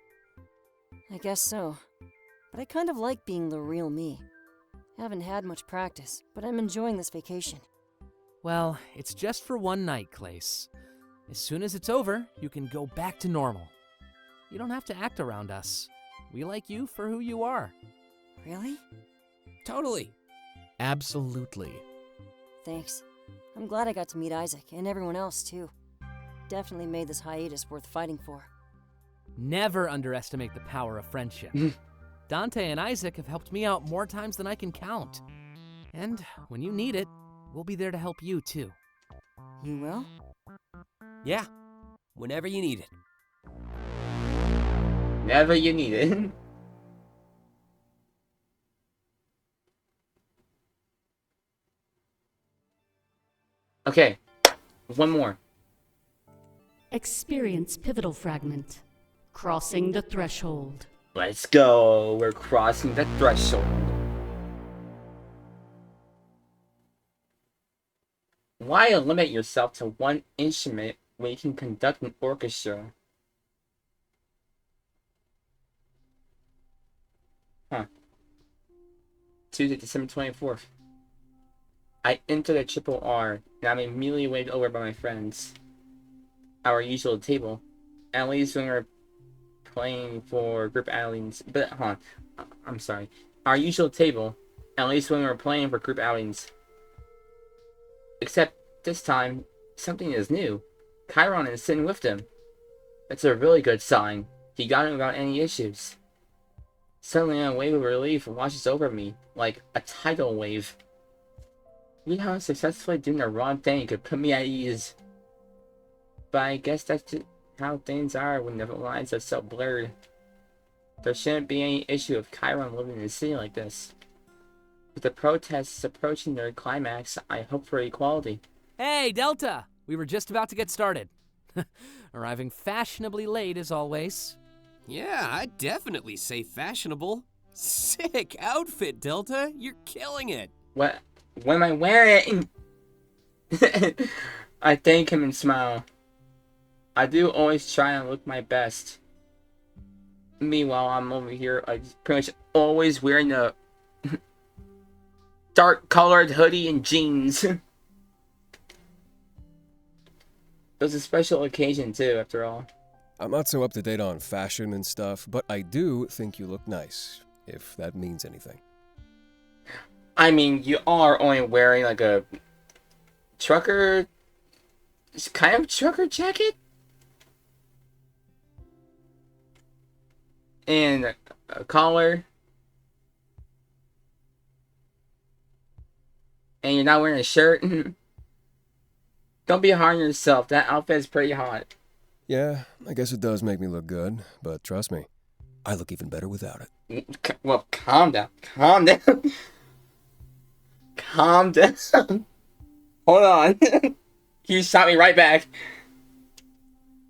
I guess so. But I kind of like being the real me. Haven't had much practice, but I'm enjoying this vacation. Well, it's just for one night, Klace. As soon as it's over, you can go back to normal. You don't have to act around us. We like you for who you are. Really? Totally. Absolutely. Thanks. I'm glad I got to meet Isaac, and everyone else, too. Definitely made this hiatus worth fighting for. Never underestimate the power of friendship. Dante and Isaac have helped me out more times than I can count. And when you need it, we'll be there to help you, too. You will? Yeah. Whenever you need it. Never you need it. Okay, one more. Experience pivotal fragment. Crossing the threshold. Let's go. We're crossing the threshold. Why limit yourself to one instrument when you can conduct an orchestra? Huh. Tuesday, December 24th. I entered a triple R, and I'm immediately waved over by my friends. Our usual table. At least when we're playing for group outings. But, hold on. I'm sorry. Our usual table. At least when we're playing for group outings. Except, this time, something is new. Kyron is sitting with them. That's a really good sign. He got it without any issues. Suddenly a wave of relief washes over me, like a tidal wave. You know how successfully doing the wrong thing could put me at ease. But I guess that's just how things are when the lines are so blurred. There shouldn't be any issue with Kyron living in a city like this. With the protests approaching their climax, I hope for equality. Hey, Delta! We were just about to get started. Arriving fashionably late as always. Yeah, I'd definitely say fashionable. Sick outfit, Delta. You're killing it. What am I wearing? I thank him and smile. I do always try and look my best. Meanwhile, I'm over here, pretty much always wearing a dark colored hoodie and jeans. It was a special occasion too, after all. I'm not so up to date on fashion and stuff, but I do think you look nice, if that means anything. I mean, you are only wearing like a trucker, kind of trucker jacket? And a collar. And you're not wearing a shirt. Don't be hard on yourself. That outfit is pretty hot. Yeah, I guess it does make me look good, but trust me, I look even better without it. Well, calm down. Calm down. Calm down. Hold on. You shot me right back.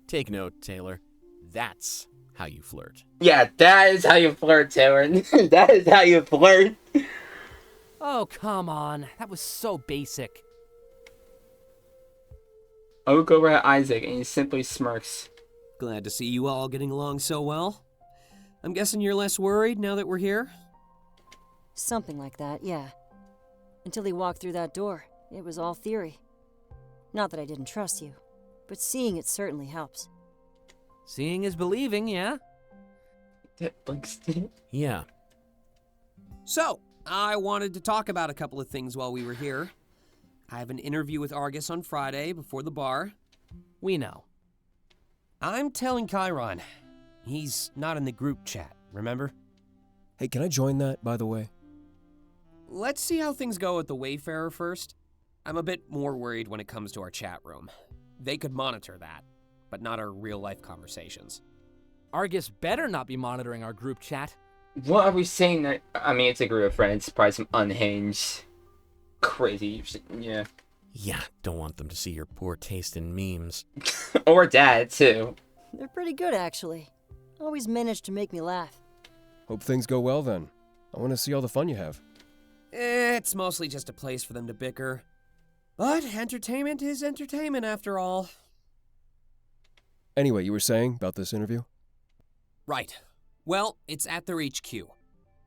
Take note, Taylor. That's how you flirt. Yeah, that is how you flirt, Taylor. That is how you flirt. Oh, come on. That was so basic. I look over at Isaac and he simply smirks. Glad to see you all getting along so well. I'm guessing you're less worried now that we're here? Something like that, yeah. Until he walked through that door, it was all theory. Not that I didn't trust you, but seeing it certainly helps. Seeing is believing, yeah? Yeah. So, I wanted to talk about a couple of things while we were here. I have an interview with Argus on Friday before the bar. We know. I'm telling Kyron. He's not in the group chat, remember? Hey, can I join that, by the way? Let's see how things go at the Wayfarer first. I'm a bit more worried when it comes to our chat room. They could monitor that, but not our real-life conversations. Argus better not be monitoring our group chat. What are we saying? That I mean, it's a group of friends. Probably some unhinged, crazy shit. Yeah. Yeah, don't want them to see your poor taste in memes. Or dad, too. They're pretty good, actually. Always manage to make me laugh. Hope things go well then. I want to see all the fun you have. It's mostly just a place for them to bicker. But entertainment is entertainment after all. Anyway, you were saying about this interview? Right. Well, it's at their HQ.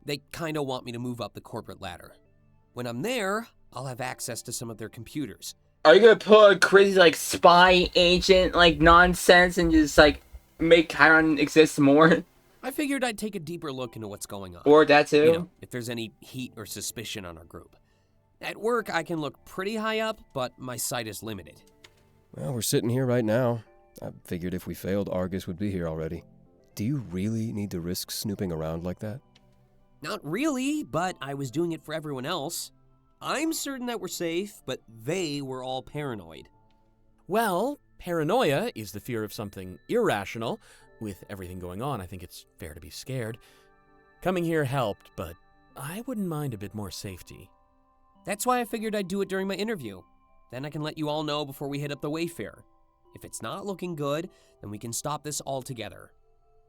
They kinda want me to move up the corporate ladder. When I'm there, I'll have access to some of their computers. Are you gonna pull a crazy, like, spy agent, like, nonsense and just, like, make Kyron exist more? I figured I'd take a deeper look into what's going on. Or that too? You know, if there's any heat or suspicion on our group. At work, I can look pretty high up, but my sight is limited. Well, we're sitting here right now. I figured if we failed, Argus would be here already. Do you really need to risk snooping around like that? Not really, but I was doing it for everyone else. I'm certain that we're safe, but they were all paranoid. Well, paranoia is the fear of something irrational. With everything going on, I think it's fair to be scared. Coming here helped, but I wouldn't mind a bit more safety. That's why I figured I'd do it during my interview. Then I can let you all know before we hit up the Wayfarer. If it's not looking good, then we can stop this altogether.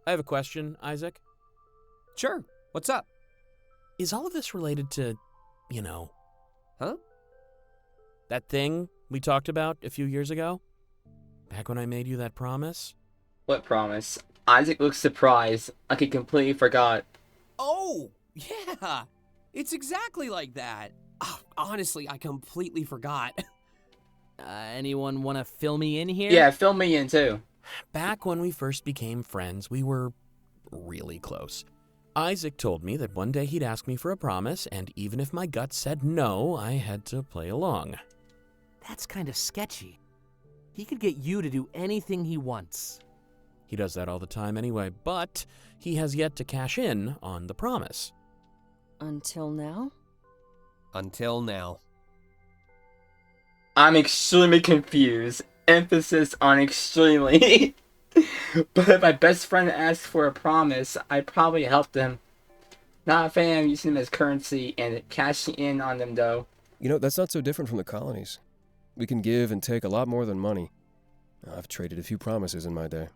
I have a question, Isaac. Sure, what's up? Is all of this related to, Huh? that thing we talked about a few years ago? Back when I made you that promise? What promise? Isaac looks surprised, like he completely forgot. Oh, yeah! It's exactly like that. Oh, honestly, I completely forgot. Anyone want to fill me in here? Yeah, fill me in too. Back when we first became friends, we were really close. Isaac told me that one day he'd ask me for a promise, and even if my gut said no, I had to play along. That's kind of sketchy. He could get you to do anything he wants. He does that all the time anyway, but he has yet to cash in on the promise. Until now? Until now. I'm extremely confused. Emphasis on extremely. But if my best friend asked for a promise, I'd probably help them. Not a fan of using them as currency and cashing in on them, though. That's not so different from the colonies. We can give and take a lot more than money. I've traded a few promises in my day.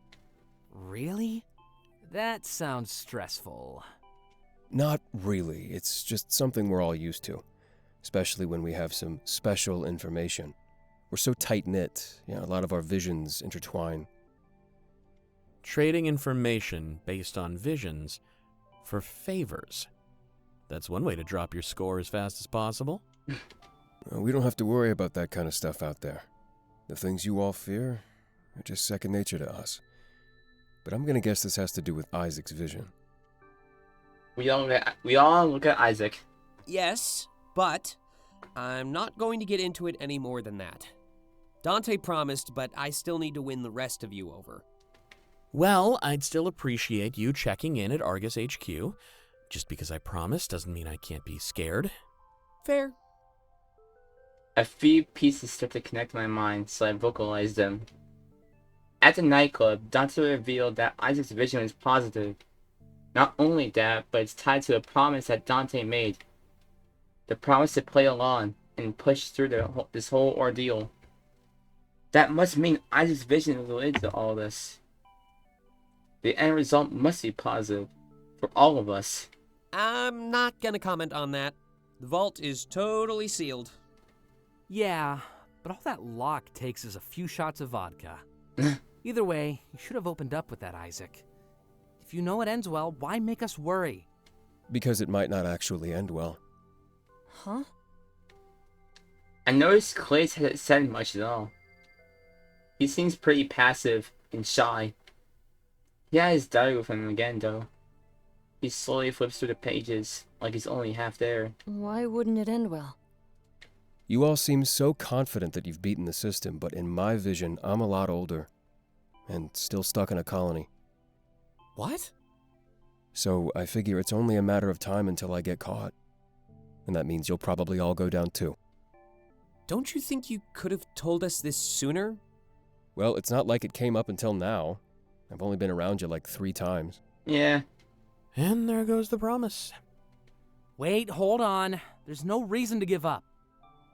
Really? That sounds stressful. Not really. It's just something we're all used to. Especially when we have some special information. We're so tight-knit, a lot of our visions intertwine. Trading information based on visions for favors. That's one way to drop your score as fast as possible. We don't have to worry about that kind of stuff out there. The things you all fear are just second nature to us. But I'm gonna guess this has to do with Isaac's vision. We all look at Isaac. Yes, but I'm not going to get into it any more than that. Dante promised, but I still need to win the rest of you over. Well, I'd still appreciate you checking in at Argus HQ. Just because I promised doesn't mean I can't be scared. Fair. A few pieces start to connect my mind, so I vocalized them. At the nightclub, Dante revealed that Isaac's vision was positive. Not only that, but it's tied to a promise that Dante made. The promise to play along and push through this whole ordeal. That must mean Isaac's vision is related to all this. The end result must be positive for all of us. I'm not gonna comment on that. The vault is totally sealed. Yeah, but all that lock takes is a few shots of vodka. Either way, you should have opened up with that, Isaac. If you know it ends well, why make us worry? Because it might not actually end well. Huh? I noticed Klace hasn't said much at all. He seems pretty passive and shy. He had his diary with him again, though. He slowly flips through the pages, like he's only half there. Why wouldn't it end well? You all seem so confident that you've beaten the system, but in my vision, I'm a lot older. And still stuck in a colony. What? So I figure it's only a matter of time until I get caught. And that means you'll probably all go down too. Don't you think you could have told us this sooner? Well, it's not like it came up until now. I've only been around you like 3 times. Yeah. And there goes the promise. Wait, hold on. There's no reason to give up.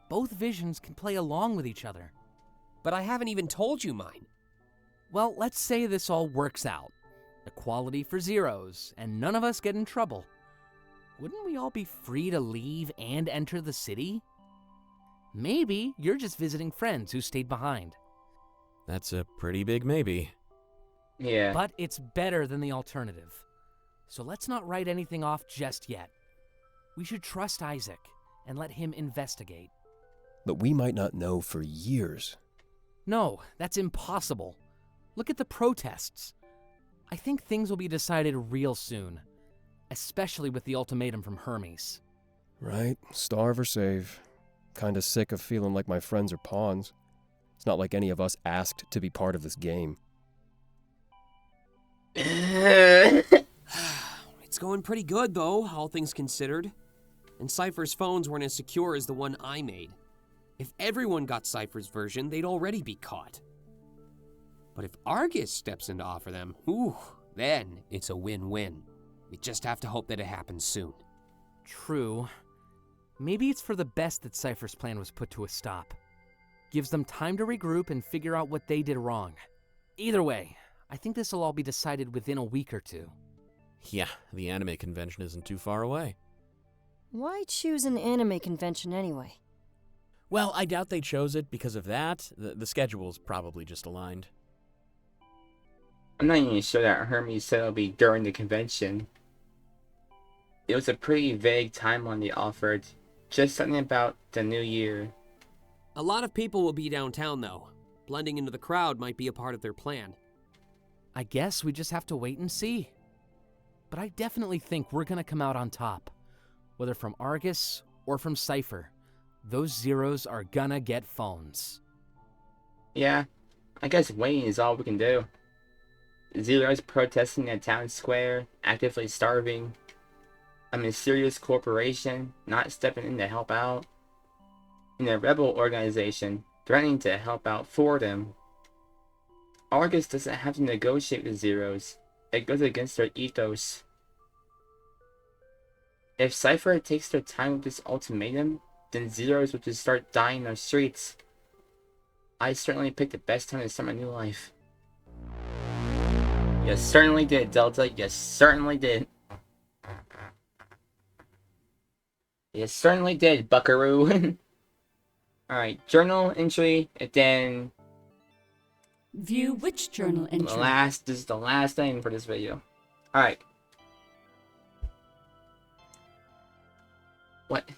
Both visions can play along with each other. But I haven't even told you mine. Well, let's say this all works out. Equality for zeros, and none of us get in trouble. Wouldn't we all be free to leave and enter the city? Maybe you're just visiting friends who stayed behind. That's a pretty big maybe. Yeah. But it's better than the alternative. So let's not write anything off just yet. We should trust Isaac and let him investigate. But we might not know for years. No, that's impossible. Look at the protests. I think things will be decided real soon, especially with the ultimatum from Hermes. Right, starve or save. Kinda sick of feeling like my friends are pawns. It's not like any of us asked to be part of this game. It's going pretty good, though, all things considered. And Cypher's phones weren't as secure as the one I made. If everyone got Cypher's version, they'd already be caught. But if Argus steps in to offer them, then it's a win-win. We just have to hope that it happens soon. True. Maybe it's for the best that Cypher's plan was put to a stop. Gives them time to regroup and figure out what they did wrong. Either way, I think this will all be decided within a week or two. Yeah, the anime convention isn't too far away. Why choose an anime convention anyway? Well, I doubt they chose it because of that. The schedule's probably just aligned. I'm not even sure that Hermes said it'll be during the convention. It was a pretty vague timeline they offered. Just something about the new year. A lot of people will be downtown, though. Blending into the crowd might be a part of their plan. I guess we just have to wait and see. But I definitely think we're gonna come out on top. Whether from Argus or from Cypher, those zeros are gonna get phones. Yeah, I guess waiting is all we can do. Zeros protesting at town square, actively starving. A mysterious corporation not stepping in to help out. And a rebel organization threatening to help out for them. Argus doesn't have to negotiate with Zeros. It goes against their ethos. If Cypher takes their time with this ultimatum, then Zeros will just start dying in the streets. I certainly picked the best time to start my new life. You certainly did, Delta. You certainly did. You certainly did, buckaroo. Alright, journal entry, and then... View which journal entry? This is the last thing for this video. Alright. What?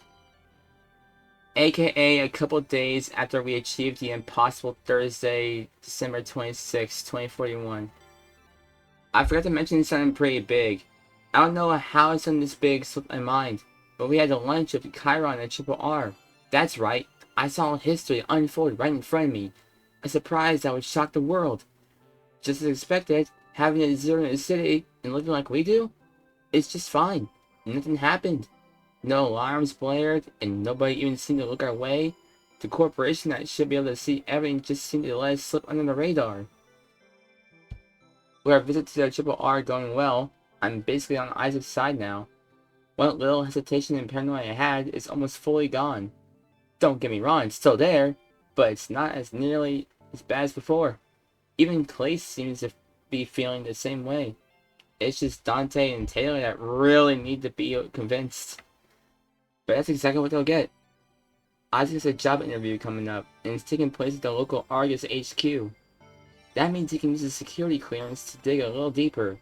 AKA a couple days after we achieved the impossible Thursday, December 26, 2041. I forgot to mention something pretty big. I don't know how something this big slipped my mind, but we had a lunch with Kyron and Triple R. That's right, I saw history unfold right in front of me. A surprise that would shock the world. Just as expected, having a zero in the city and living like we do, it's just fine. Nothing happened. No alarms blared, and nobody even seemed to look our way. The corporation that should be able to see everything just seemed to let us slip under the radar. With our visit to the Triple R going well, I'm basically on Isaac's side now. What little hesitation and paranoia I had is almost fully gone. Don't get me wrong, it's still there, but it's not as nearly as bad as before. Even Klace seems to be feeling the same way. It's just Dante and Taylor that really need to be convinced. But that's exactly what they'll get. Isaac has a job interview coming up, and it's taking place at the local Argus HQ. That means he can use his security clearance to dig a little deeper.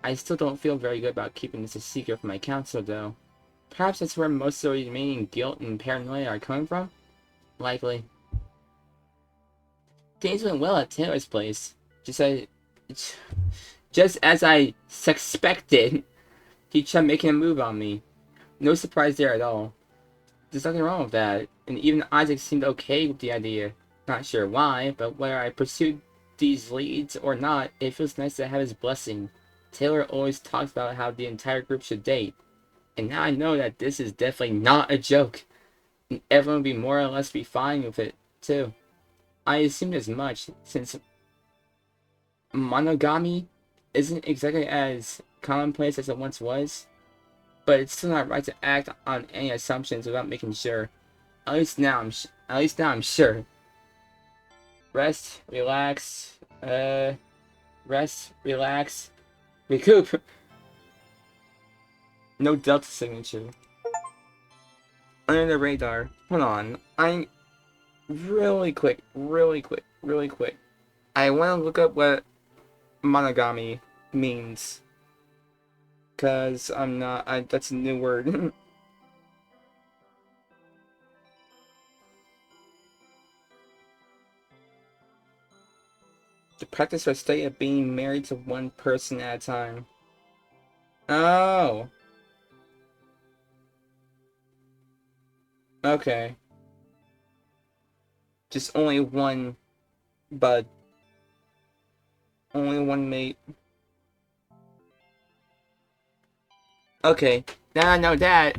I still don't feel very good about keeping this a secret from my counsel, though. Perhaps that's where most of the remaining guilt and paranoia are coming from? Likely. Things went well at Taylor's place. Just as I suspected, he tried making a move on me. No surprise there at all. There's nothing wrong with that, and even Isaac seemed okay with the idea. Not sure why, but whether I pursued these leads or not, it feels nice to have his blessing. Taylor always talks about how the entire group should date, and now I know that this is definitely not a joke, and everyone will be more or less be fine with it, too. I assumed as much, since monogamy isn't exactly as commonplace as it once was. But it's still not right to act on any assumptions without making sure. At least now I'm sure. Rest, relax, recoup. No Delta signature. Under the radar. Hold on. Really quick. I want to look up what monogamy means. Cause that's a new word. practice or state of being married to one person at a time. Oh. Okay. Just only one bud. Only one mate. Okay. Now I know that,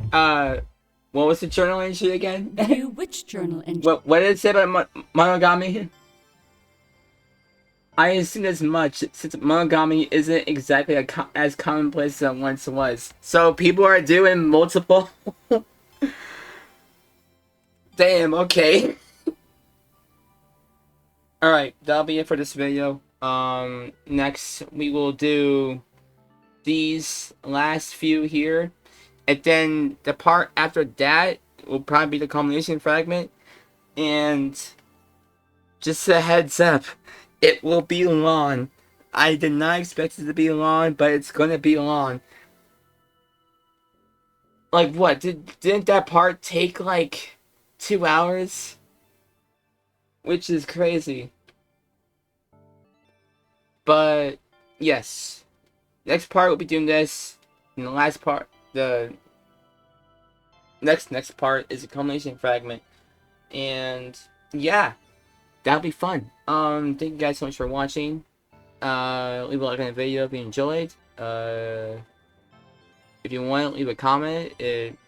what was the journal entry again? View which journal entry. What did it say about monogamy? I assume as much, since monogamy isn't exactly as commonplace as it once was. So people are doing multiple... Damn, okay. Alright, that'll be it for this video. Next we will do these last few here. And then the part after that will probably be the culmination fragment. And just a heads up, it will be long. I did not expect it to be long, but it's gonna be long. Like what? Didn't that part take like 2 hours? Which is crazy. But yes. Next part we'll be doing this. And the last part, the next part is a culmination fragment. And yeah, that'll be fun. Thank you guys so much for watching. Leave a like on the video if you enjoyed. If you want, leave a comment. It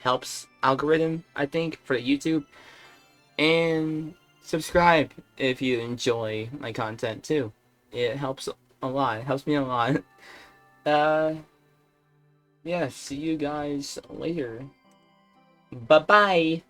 helps algorithm, I think, for the YouTube. And subscribe if you enjoy my content too. It helps a lot. It helps me a lot. Yeah, see you guys later. Bye-bye.